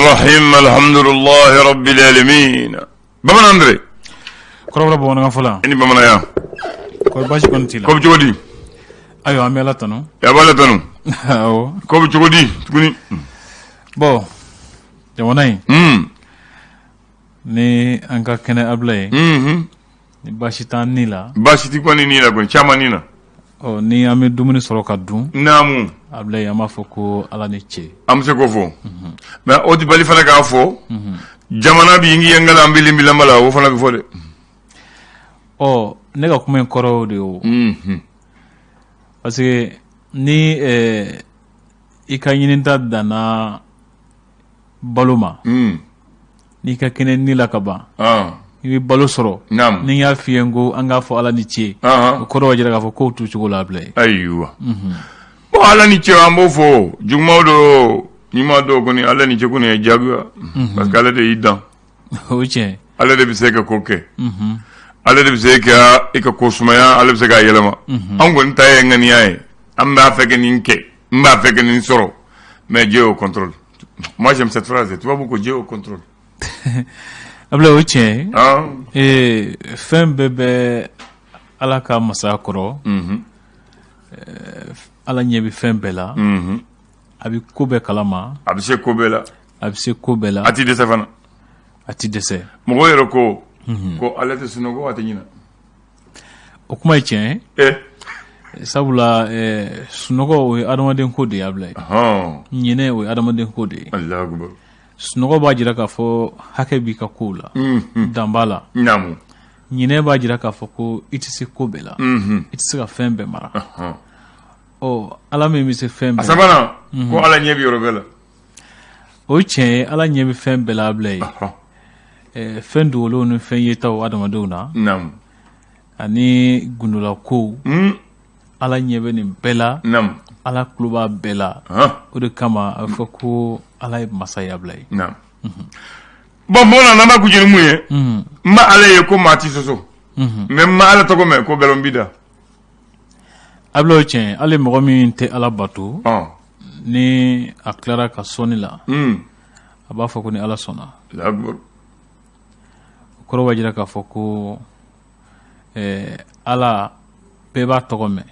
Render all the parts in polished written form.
الرحيم الحمد لله رب العالمين بمن أندري كربلا بونا فلا إني بمن يا كوي باش كنتي كوب جودي أيوة أمي تنو يا بالا تنو أو كوب جودي تقولي بو جماناي ni anka kene ablay ni bashitan nila bashiti kwani nila kwani chama nina o ni ame dumuni soro ka dun namu ablay ama foko ala ni che amse ko fo mais o di bali fana ka fo jamana bi ngi yangala mbili mbila mala wo fana ko fo de o ne ka kuma koro de o parce que ni ikanyinta dana baluma ni ka kene ni la kaba ni balo soro ni ya fiyengo anga fo ala ni ci ko do wajira fo ko tu ci go la blay aywa bo ala ni ci ambo fo jumawdo ni ma do ko ni ala ni ci ko ne jagwa parce que ala de idan o ci ala de biseka ko ke ala de biseka e ka ko sumaya ala biseka yelama an gon taye ngani ay am ba feke ni nke mba feke ni soro mais Dieu au contrôle. Moi j'aime cette phrase, tu vois beaucoup Dieu au contrôle. Abla oche fem bebe ala ka masakoro ala nyebi fem bela abi kobe kalama abi se kobela ati de savana ati dese mo yero ko ala te sunogo atanyina o kuma iche sabula sunogo we adamaden ko de abla nyine we adamaden ko de Allahu akbar sunogo ba jira ka fo hake bi ka kula dambala namu nyine ba jira ka fo ko itisi ko bela itisi ka fembe mara o ala me mi se fembe asabana ko ala nyebi yorobela o che ala nyebi fembe la blay fendu lo no fen yeta o adamadona namu ani gunula ko ala nyebe ni bela namu ala kluba bela o de kama fo ko ala masaya blay naam bon bona namba ku jeni muye ma ala ye ko mati soso même ma ala to ko me ko belon bida ablo chen ale mo mi te ala batu ni aklara ka sonila aba fo ko ni ala sona akbar ko wajira ka fo ko ala beba to ko me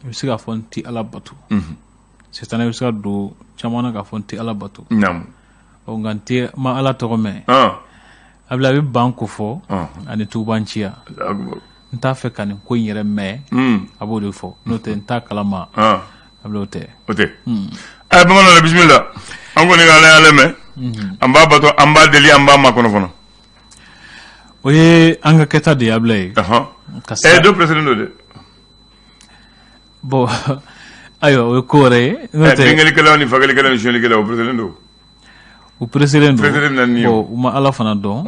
bisiga fonti ala batu c'est-à-dire bisiga do chamana ka fonti ala batu naam o nganti ma ala to ko me abla bi banko fo ani tubanchia akbar nta fe kan ko yere me abo de fo no te nta kalama ablo te ote ay ba mala bismillah ango ni ala ala me amba bato amba deli amba makono fono oye anga keta de ablay do president de bo ayo o kore no te ngali kala ni fagali kala ni joli kala o president o president nani bo uma ala fana don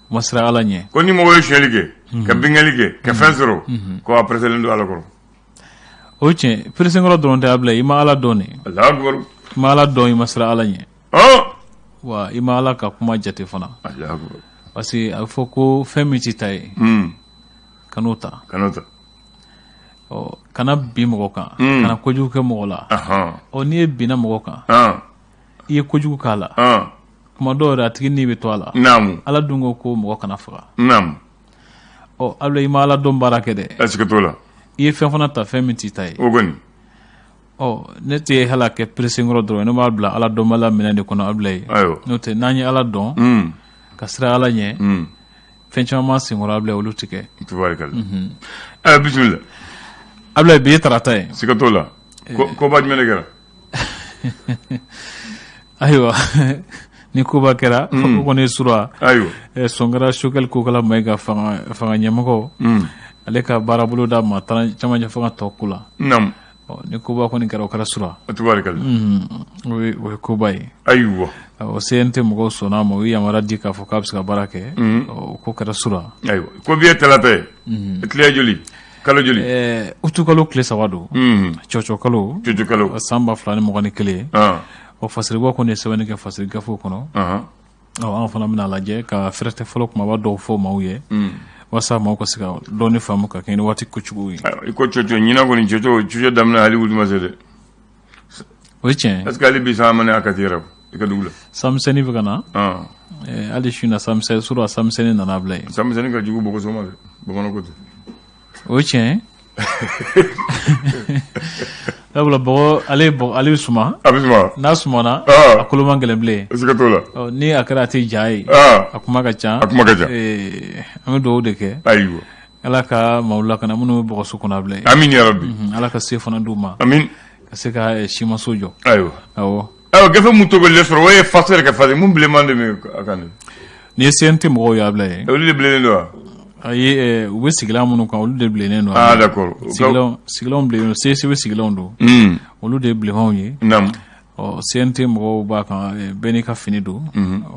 masra ala nye ko ni mo wo joli ke ka bingali ke ka fensoro ko a president ala ko o che president ro don de ablay ima ala doni Allahu akbar ima ala don masra ala nye wa ima ala ka kuma jate fana Allahu akbar parce que il faut ko femiti tay kanota o kana bi mogo kan kana kojugu ke mogo la o ni bi na mogo kan iye kojugu kala kuma do ra tigi ni be to ala namu ala dungo ko mogo kana faga namu o abla ima ala don barake de est-ce que tola iye fen fana ta femiti tay o goni o nete hala ke presingro dro no mabla ala don mala minande kono ablay note nani ala don kasra ala nye fenchama singora ablay olutike tubarikal bismillah abla bi tarata sikatola ko baj mene gara aywa ni ko ba kera ko ne sura aywa songara shokel ko kala mega fanga nyamako ale ka barabulo da ma tan chama ja fanga tokula nam ni ko ba ko ni kara sura tubarikal we ko bay aywa o sente mo sona mo wi amara dika fo kapska barake ko kara sura aywa ko biye talata etliya joli kalo joli utu kalo kle sawado chocho kalo samba flani mo gani kle o fasiri ko ne sewani ke fasiri gafo kono o an fana mina laje ka frete folo kuma ba do fo mawye wasa ma ko siga doni famu ka ken wati ko chugo ko chocho nyina ko ni chocho damna hali wudi masede oche est-ce que ali bi sama ne akatira ikadugula samseni bigana ali shuna samseni sura samseni nana blay samseni ka jugu boko soma bokono ko o tien dabla bo ali suma abisma na suma na akulu mangale blay sikatola ni akara ti jai akuma ka cha am do de ke ayo ala ka maula kana munu boko sukuna blay amin ya rabbi ala ka sefona duma amin kasika shima sojo ayo awo gafe muto be lesro way faser ka fadi mun blemande me akane ni senti mo ya blay o li blene do ayi ube sigila munu kan olu de blene no d'accord sigilon blene c'est sigilon do olu de blehon yi nam o senti mo ba kan beni ka fini do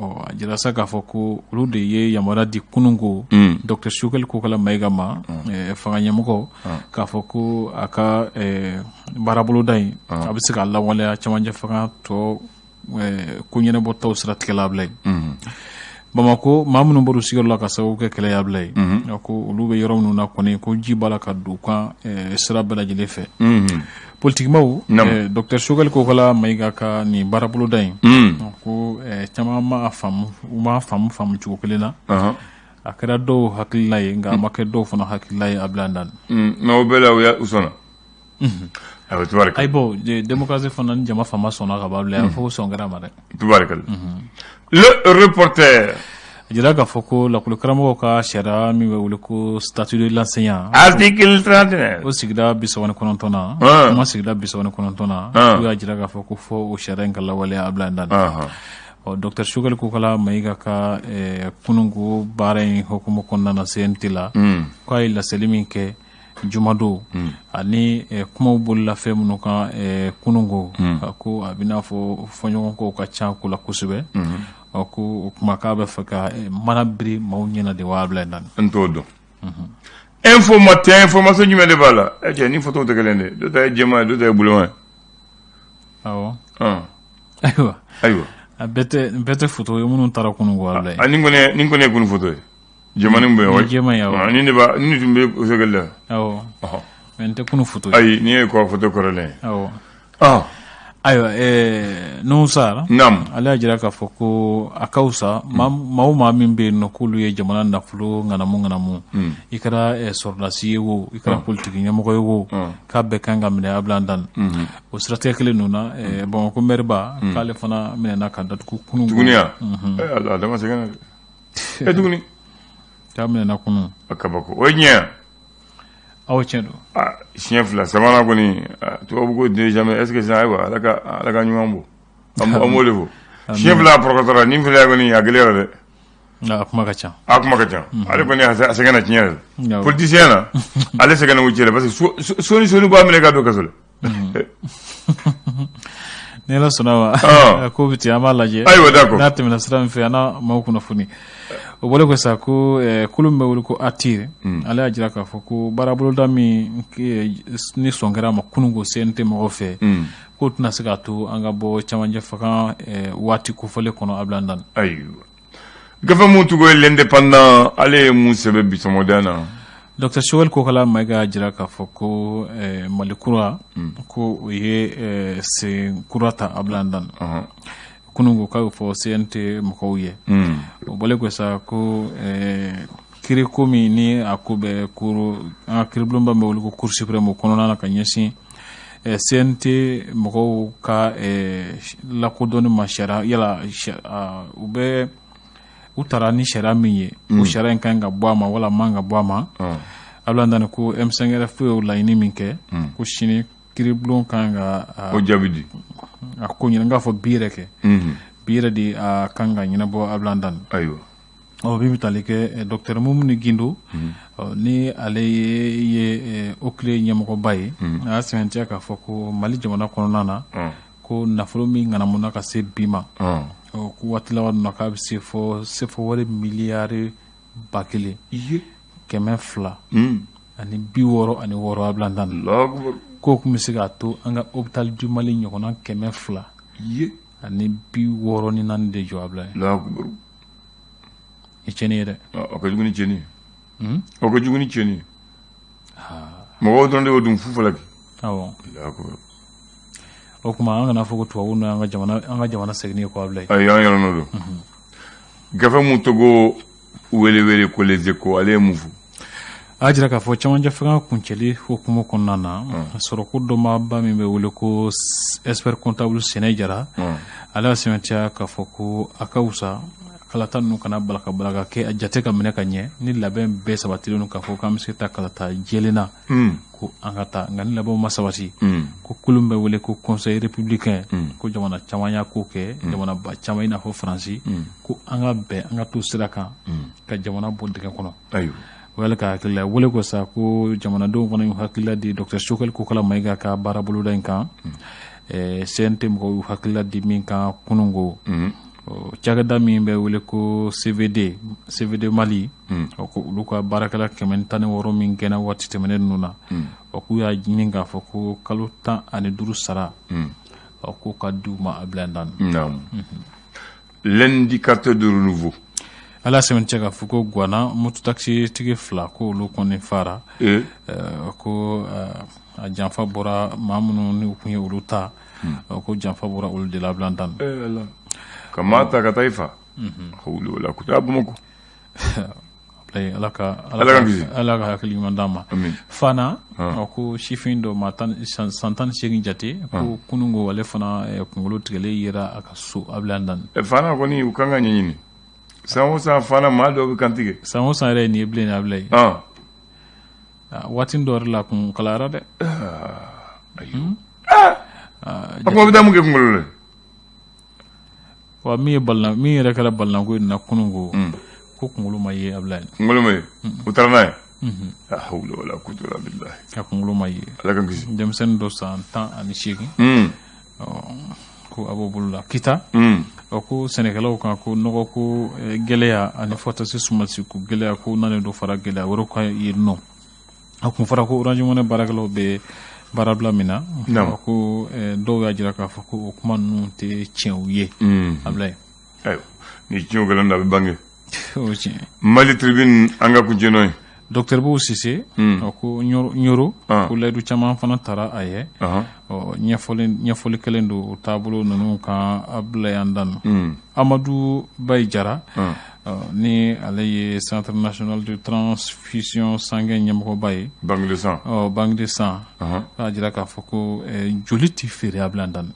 o ajira saka foko olu de ye yamara di kunungo dr shukel ko kala maigama fanga muko ka foko aka barabulu dai abisika Allah wala chamanje fanga to kunyene botaw siratkela blay Bamako mamunu boru sigol la ka sawu ke kele ya blay ko olu be yoro nu na koni ko jibala ka du kan sira bela jele fe politiquement docteur Chogal ko kala maiga ka ni barabulu dai ko chama ma famu chuko kelena akara do hakilay nga make do fona hakilay ablandan no bela ya usona aw tubaraka ay bo démocratie fona jama fama sona ka babla fo songara mare tubaraka le reporter jira ka foko la kulkaramo ka shara mi wele ko statut de l'enseignant article 39 o sigda bisawani konontona ma sigda bisawani konontona ya jira ka foko fo o shara ngala wale ablandan o docteur Chogal ko kala maiga ka kunungu bare hukumu konna na sentila ko ay la selimin ke jumado ani kuma bolla femunu kan kunungu ko abina fo fonyo ko ka cha ko la kusube ko kuma ka ba faka manabri mawnyina de wabla nan ntodo information nyume de bala e ni photo de gelende do tay jema do tay bulon awo aywa bete photo yo munun tara kunungu wabla ani ngone kunu photo jema ni mbe jema yawo ni ne ba ni tumbe ko segella awo mente kunu photo ay ni ko photo korale awo aywa no sara nam ala jira ka foko akausa ma min be no kulu ye jamana na fulo ngana mu ikara sordasi wo ikara politique nyamo ko wo ka be kanga mine ablandan o stratégie nuna bon ko merba kale fana mine na kan dat ku kunu dunia ala dama segana duguni ta mine na kunu akabako onya aw chendo chef la samana ko ni to bugo de jamais est-ce que ça va alaka nyumambo amolevo chef la procureur ni fele ko ni aglera de akuma kacha ale ko ni asegana chinyel politicien na ale segana wuchere parce que soni ba mele ga do kasole nela sonawa ko biti amala je aywa d'accord natim na sram fe ana mawkuna funi o bole ko sa ko kulumbe wul ko atire ala ajira ka foko barabulu dami ni songara ma kunungo sente mo fe ko tuna siga to anga bo chamanje faka wati ko fole kono ablandan aywa gafa mutu go l'indépendant ale musebe biso modana Dr. Chogal ko kala maiga jira ka foko malikura ko ye se kurata ablandan kunungo ka fo sente mkoye bole ko sa ko kiri komi ni akube kuru akiriblomba me wulu cour suprême kono na kanyesi sente mko ka la ko doni mashara yala ube utara ni shara minye o shara nkanga bwama wala manga bwama ablandan ko M5RF o laini minke ko shini kiriblon kanga o jabidi akonya nga fo bireke bire di kanga nyina bo ablandan aywa o bi mitalike docteur mumni gindo ni ale ye okle nyam ko baye a sentia ka foko mali jamana kono nana ko nafolo mi ngana mona ka se bima o ko watla wadna ka se fo wale milliard bakile keme fla ani biworo ani woro ablandan ko kumisiga to anga hôpital du Mali nyokona keme fla ani bi woro ni nan de joabla la akbar e chenere o ko juguni cheni mo wodon de wodum fu falaki awo la akbar o kuma an kana fɔ ko tubabu n'o an ka jamana segini ko Ablaye ayi an yɛrɛ n'o don gafe mun togo wele ko les échos ale mun fɔ a jira k'a fɔ camancɛ fanga kuncɛli hukumu kɔnɔna na sɔrɔko dɔnbaba min bɛ wele ko expert comptable Sɛnɛ Jara ale y'a sɛmɛntiya k'a fɔ ko a ka wusa kalata ninnu kana balaka kɛ a jate ka minɛ ka ɲɛ ni labɛn bɛɛ sabatilen k'a fɔ k'an bɛ se ka taa kalata jɛlen na ko an ka taa nka ni labɛnw ma sabati ko kulu bɛ wele ko conseil républicain ko jamana caman y'a ko kɛ jamanaba caman i n'a fɔ Faransi ko an ka bɛn an ka to sira kan ka jamana bɔ dingɛ kɔnɔ o y'ale ka hakilila wele ko sa ko jamanadenw fana y'u hakilila di Dr Sokɛli Kokala Mayiga ka baara boloda in kan CNT mɔgɔw y'u hakilila di min kan kunungo cakɛda min bɛ wele ko CVD Mali ko olu ka baarakɛla 116 min gɛnna waati tɛmɛnen ninnu na k'u y'a ɲini k'a fɔ ko kalo 15 sara k'o ka di u ma Ablaye Ndane. L'indicateur de renouveau ala sɛmɛntiya k'a fɔ ko Guana mototaxi tigi 2 ko olu kɔni fara ko a janfa bɔra maa minnu ni u kun ye olu ta ko janfa bɔra olu de la Ablaye Ndane. Kamata ka taa i fa hawlu wala kuta Bamakɔ ala ka hakili ɲuman d'an ma fana ko sifin dɔ ma san 18 jate ko kunungo ale fana kunkolo tigɛlen yera a ka so Ablaye Ndane. Fana kɔni u kan ka ɲɛɲini san o san fana maa dɔw bɛ kantigɛ san o san yɛrɛ ye nin ye bilen Ablaye waati dɔ yɛrɛ la kun kalayara dɛ a kuma bɛ taa mun kɛ kunkolo la wa min yɛrɛ kɛra ballanko in na kunungo ko kunkolo ma ye Ablaye kunkolo ma ye u taara n'a ye la hawla wala quwwata illa billah ka kunkolo ma ye ala ka kisi denmisɛnnin dɔ san 18 ko a b'o bolo la kita ko sɛnɛkɛlaw kan ko nɔgɔ ko gɛlɛya ani fɔtasi sumansi ko gɛlɛya ko nanen do fara gɛlɛya wɛrɛ ka yen nɔ a kun fɔra ko Orange Money baarakɛlaw bɛ baarabila min na ko dɔw y'a jira k'a fɔ ko o kuma ninnu tɛ tiɲɛw ye Ablaye ni tiɲɛw kɛlen do a bɛ bange o ye tiɲɛ Mali Tribune an ka kuncɛ n'o ye Docteur Bow Sise ko Ɲoro ko layidu caman fana taara a ye ɲɛfɔli kɛlen do o taabolo ninnu kan Ablaye Ndane Amadou Bayi Jara ni ale ye Centre National de Transfusion Sanguine ɲɛmɔgɔba ye Banque de sang k'a jira k'a fɔ ko joli tɛ feere Ablaye Ndane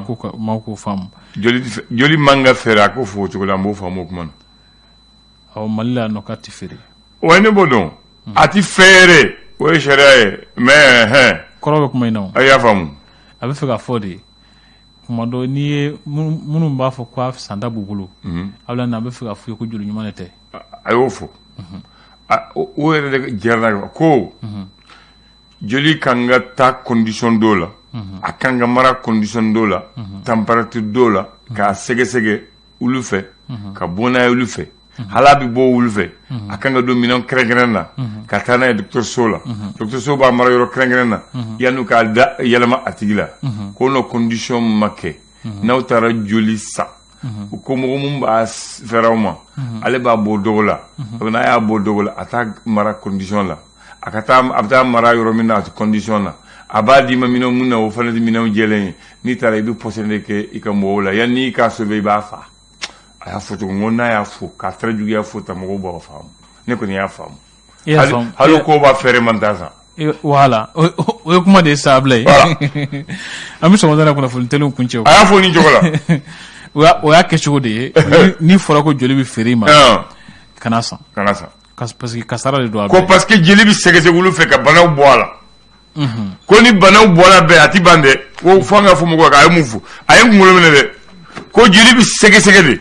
ko maaw k'o faamu joli man ka feere a ko fɔ o cogo la an b'o faamu o kuma na Mali la yan nɔ k'a tɛ feere wa ne b'o dɔn a ti feere o ye sariya ye mais kɔrɔ bɛ kuma in na a y'a faamu a bɛ fɛ ka fɔ de kuma dɔ n'i ye minnu b'a fɔ ko a santa b'u bolo Ablaye Ndane a bɛ fɛ ka fɔ ye ko joli ɲuman de tɛ a y'o fɔ o yɛrɛ de jɛra ko joli kan ka taa condition dɔw la a kan ka mara condition dɔw la température dɔw la k'a sɛgɛsɛgɛ olu fɛ ka bɔ n'a ye olu fɛ hala bɛ bɔ olu fɛ a kan ka don minɛn kɛrɛnkɛrɛn na ka taa n'a ye dɔgɔtɔrɔso la dɔgɔtɔrɔso b'a mara yɔrɔ kɛrɛnkɛrɛn na yanni k'a da yɛlɛma a tigi la ko n'o condition ma kɛ n'aw taara joli san ko mɔgɔ mun b'a fɛɛrɛ aw ma ale b'a bɔ dɔgɔ la n'a y'a bɔ dɔgɔ la a t'a mara condition la a bɛ taa mara yɔrɔ min na a tɛ condition na a b'a d'i ma minɛn mun na o fana tɛ minɛn jɛlen ye n'i taara i bɛ pɔsɔn de kɛ i ka mɔgɔw la yanni i k'a sauver i b'a fa a y'a fɔ cogo n ko n'a y'a fɔ k'a tɛrɛ juguya fɔ ta mɔgɔw b'a faamu ne kɔni y'a faamu hali ko b'a fɛɛrɛ man taa sa voilà o ye kuma de ye sa Ablaye an bɛ sɔgɔmada la kunnafoni tɛliw kuncɛ a y'a fɔ ni cogo la o y'a kɛ cogo de ye ni fɔra ko joli bɛ feere i ma kana san parce que kasara de don ko parce que jeli bɛ sɛgɛsɛgɛ olu fɛ ka banaw bɔ a la ko ni banaw bɔra bɛɛ a ti ban dɛ ko fo an ka fɔ mɔgɔw kan a ye mun fɔ a ye kunkolo minɛ dɛ ko jeli bɛ sɛgɛsɛgɛ de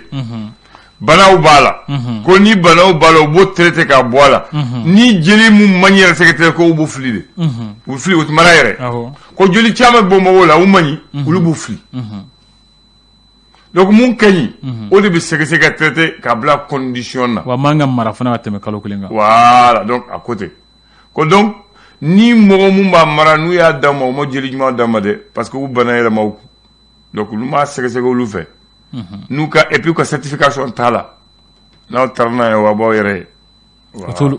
banaw b'a la ko ni banaw b'a la u b'o traiter k'a bɔ a la ni jeli mun man ɲi yɛrɛ sɛgɛsɛgɛ ko u b'o fili de u bɛ fili o tɛ mara yɛrɛ ko joli caman bɔ mɔgɔw la u man ɲi olu b'u fili donc mun ka ɲi o de bɛ sɛgɛsɛgɛ ka traiter k'a bila condition na wa man ka mara fana ka tɛmɛ kalo kelen kan voilà donc à côté ko donc ni mɔgɔ mun b'a mara n'u y'a d'a ma u ma jeli ɲuman d'a ma dɛ parce que u bana yɛlɛma u kun donc olu m'a sɛgɛsɛgɛ olu fɛ n'u ka et puis ka certification t'a la n'aw taara n'a ye o b'a b'aw yɛrɛ ye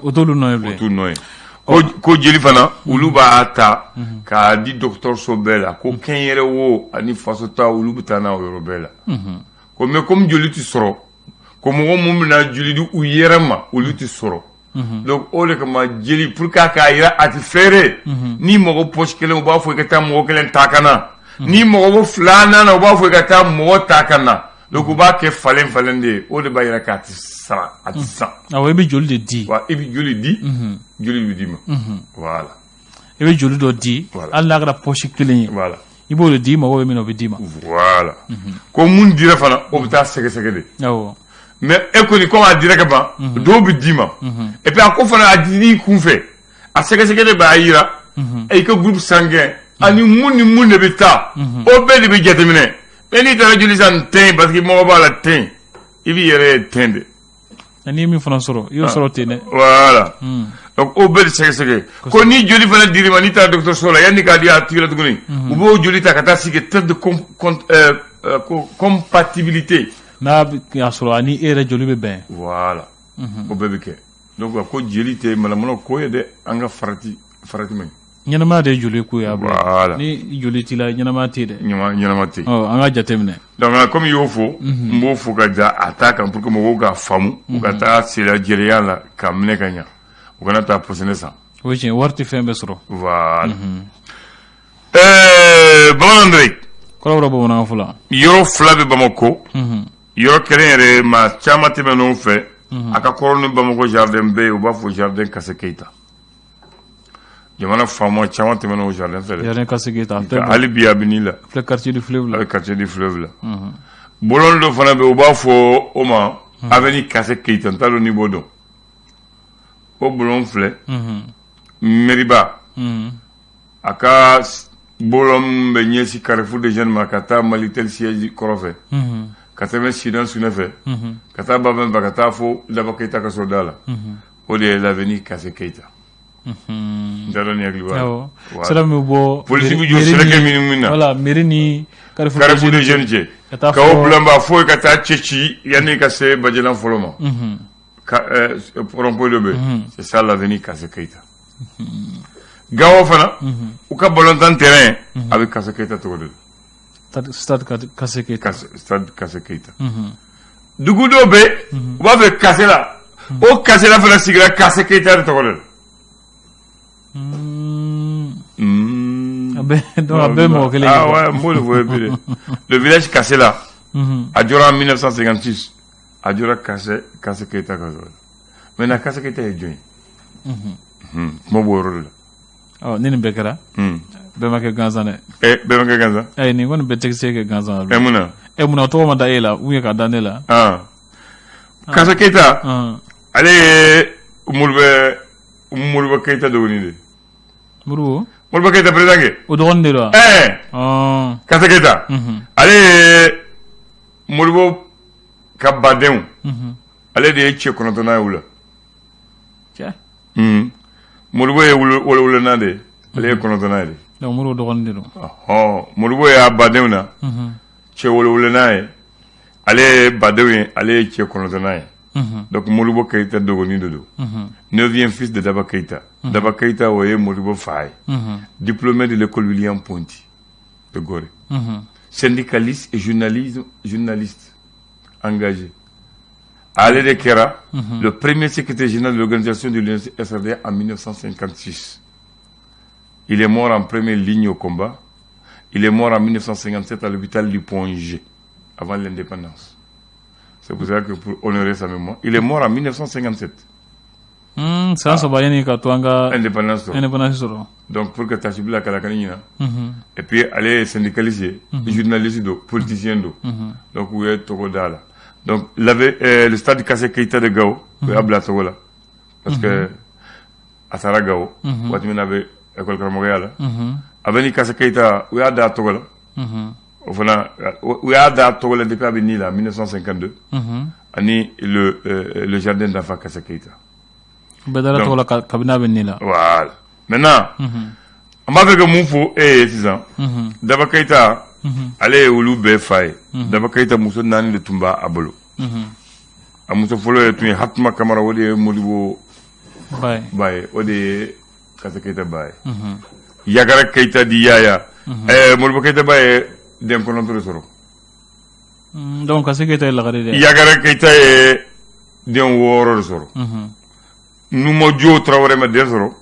o t'olu nɔ ye bilen o t'u nɔ ye ko jeli fana olu b'a ta k'a di dɔgɔtɔrɔso bɛɛ la ko kɛnyɛrɛ wo ani faso ta olu bɛ taa n'a yɔrɔ bɛɛ la ko mais comme joli tɛ sɔrɔ ko mɔgɔ mun bɛna joli di u yɛrɛ ma olu tɛ sɔrɔ donc o de kama jeli pour que k'a yira a tɛ fɛrɛ ni mɔgɔ poche kelen u b'a fɔ i ka taa mɔgɔ kelen ta ka na ni mɔgɔ filanan na u b'a fɔ i ka taa mɔgɔ ta ka na donc u b'a kɛ falen de ye o de b'a yira k'a tɛ sara a tɛ san awɔ i bɛ joli de di wa i bɛ joli di joli bɛ d'i ma voilà i bɛ joli dɔ di hali n'a kɛra poche kelen ye voilà i b'o de di mɔgɔw bɛ min na o bɛ d'i ma voilà ko mun dira fana o bɛ taa sɛgɛsɛgɛ de awɔ mais e kɔni comme a dira ka ban dɔw bɛ d'i ma et puis a ko fana a dili kun fɛ a sɛgɛsɛgɛ de b'a yira i ka groupe sanguin ani mun ni mun de bɛ taa o bɛɛ de bɛ jateminɛ mais n'i taara joli san tɛn parce que mɔgɔ b'a la tɛn i b'i yɛrɛ ye tɛn de n'i ye min fana sɔrɔ i y'o sɔrɔ ten dɛ voilà donc o bɛɛ de sɛgɛsɛgɛ ko ni joli fana dir'i ma n'i taara dɔgɔtɔrɔso la yanni k'a di a tigi la tuguni u b'o joli ta ka taa sigi test de compatibilité n'a y'a sɔrɔ ani e yɛrɛ joli bɛ bɛn voilà o bɛɛ bɛ kɛ donc ko joli tɛ malamala ko ye dɛ an ka farati man ɲɛnamaya de ye joli ko ye a voilà ni joli t'i la ɲɛnamaya tɛ dɛ ɲɛnama tɛ an ka jateminɛ donc comme i y'o fɔ n b'o fɔ ka ja a t'a kan pour que mɔgɔw k'a faamu u ka taa sera jɛlenya la k'a minɛ ka ɲa u kana taa pɔsɛnɛ san o ye tiɲɛ wari tɛ fɛn bɛɛ sɔrɔ voilà bamanan dɔrɔn kɔrɔbɔrɔ bamanankan fɔ la yɔrɔ fila bɛ Bamako yɔrɔ kelen yɛrɛ maa caman tɛmɛn'o fɛ a ka kɔrɔ ni Bamako jardin bɛ yen u b'a fɔ jardin Kase Keyita jamana faama caman tɛmɛn'o jardin fɛ dɛ jardin Kase Keyita hali bi a bɛ n'i la filɛ quartier du fleuve la a bɛ quartier du fleuve la bolon dɔ fana bɛ yen u b'a fɔ o ma avenue Kase Keyita n t'a dɔn n'i b'o dɔn o bolon filɛ mairie a ka bolon bɛ ɲɛsin Carrefour des Jeunes ma ka taa Malitel siège kɔrɔfɛ ka tɛmɛ Sidan Sunɛ fɛ ka taa Babɛn fɛ ka taa fo Daba Keyita ka so da la o de ye l'avenue Kase Keyita n t'a dɔn ni hakili b'a la sira min bɛ bɔ polisi bɛ jɔ sɛnɛkɛ min na voilà mairie ni Carrefour des Jeunes cɛ ka o bilanba fo ka taa Cɛci yanni ka se Bajalan fɔlɔ ma rond-point dɔ bɛ c'est ça l'avenue Kase Keyita Gawo fana u ka ballontan terrain a bɛ Kase Keyita tɔgɔ de la stade Kase Keyita stade Kase Keyita dugu dɔw bɛ u b'a fɛ Kase la o Kase la fana sigira Kase Keyita de tɔgɔ de la a bɛɛ mɔgɔ kelen ah ouais n b'o de fɔ bi dɛ le village Kase la a jɔra en 1956 a jɔra Kase Keyita ka yɔrɔ la maintenant Kase Keyita ye jɔn ye kuma b'o yɔrɔ de la ni nin bɛɛ kɛra bɛɛ ma kɛ gansan dɛ bɛɛ ma kɛ gansan nin kɔni bɛɛ tɛ se kɛ gansan munna tɔgɔ ma da e la ou bien ka da ne la Kase Keyita ale ye Moribo Keyita dɔgɔnin de Moribo Keyita président kɛ o dɔgɔnin de don Kase Keyita ale ye Moribo ka badenw ale de ye cɛ 9nan ye u la Moribo ye wolowolonan de ye ale ye 9nan ye de donc Moribo dɔgɔnin de don Moribo ye a badenw na cɛ wolowolonan ye ale ye badenw ye ale ye cɛ 9nan ye donc Moribo Keyita dɔgɔnin de don 9e fils de Daba Keyita Daba Keyita o ye Moribo fa ye diplômé de l'école William Ponty de Gorée syndicaliste et journaliste engagé Ale de Kera, le premier secrétaire général de l'organisation de l'Union SRD en 1956. Il est mort en première ligne au combat. Il est mort en 1957 à l'hôpital du Pont-G, avant l'indépendance. C'est pour ça que pour honorer sa mémoire, il est mort en 1957. Ça, ça va y aller indépendance. Donc, pour que tu aies la Kalakanina, et puis aller syndicaliste, journaliste, politicien. Donc, vous êtes au Godala. Donc, le stade Kase Keyita de Gao, il y a Blatogola. Parce que, à Saragao, quand il y avait l'école Karamogoyala, avec Kase Keyita, il y a Datogola. Il y a Datogola depuis Abinila, en 1952. Et le jardin d'enfants Kase Keyita. Voilà. Maintenant, on va faire que mon faux est 6 ans. Daba Keyita, allez au Loubé Faye. Daba Keyita Mousso Nani de Tumba Abolo. A Mousso Folo est un Hatma Kamara Ode Modibo Baye, Ode Kase Keita baye Yagara Keita di Yaya Modibo Keita baye den kononto soro donc Kase Keita la gade Yagara Keita den woro soro numo jo Traoré ma den soro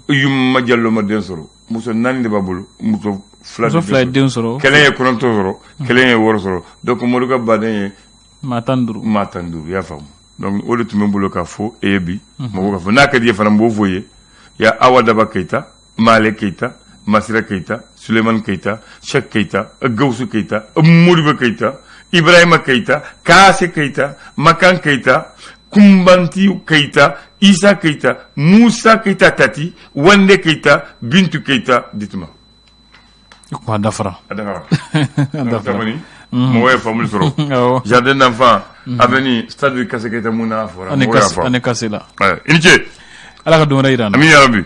yumma Diallo ma den soro muso nani de babulu muso fla den soro kelen ye kononto soro kelen ye woro soro donc Modibo baden matanduru ya fam donc o de tume bolo ka fo ebi mo ka fo na ka di fana mbo foye ya Awa Daba Keita Male Keita Masira Keita Suleiman Keita Cheikh Keita Gawsu Keita Modibo Keita Ibrahima Keita Kase Keita Makan Keita Kumbanti Keita Isa Keita Moussa Keita Tati Wande Keita Bintu Keita dites-moi quoi d'afra moi famille soro jardin d'enfants avenue stade de Kase Keita Mouna fora on est cassé là initié ala ka don ra irana ami ya rabbi